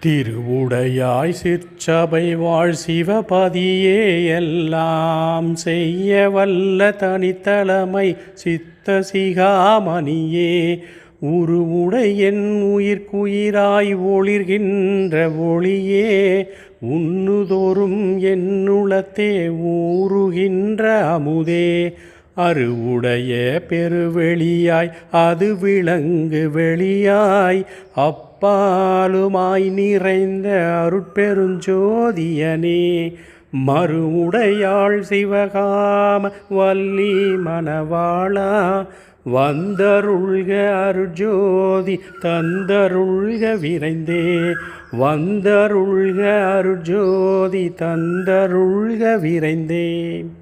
திருவுடையாய் சிற்சபை வாழ் சிவபதியே எல்லாம் செய்ய வல்ல தனித்தலைமை சித்த சிகாமணியே உருவுடை என் உயிர்க்குயிராய் ஒளிர்கின்ற ஒளியே உண்ணுதோறும் என்னுளத்தே ஊறுகின்ற அமுதே அருவுடைய பெருவெளியாய் அது விளங்கு வெளியாய் அப்பாலுமாய் நிறைந்த அருட்பெருஞ்சோதியனே மறுவுடையாள் சிவகாம வள்ளி மணவாளா வந்தருள்க அருட்ஜோதி தந்தருள்க விரைந்தே வந்தருள்க அருட்ஜோதி தந்தருள்க விரைந்தே.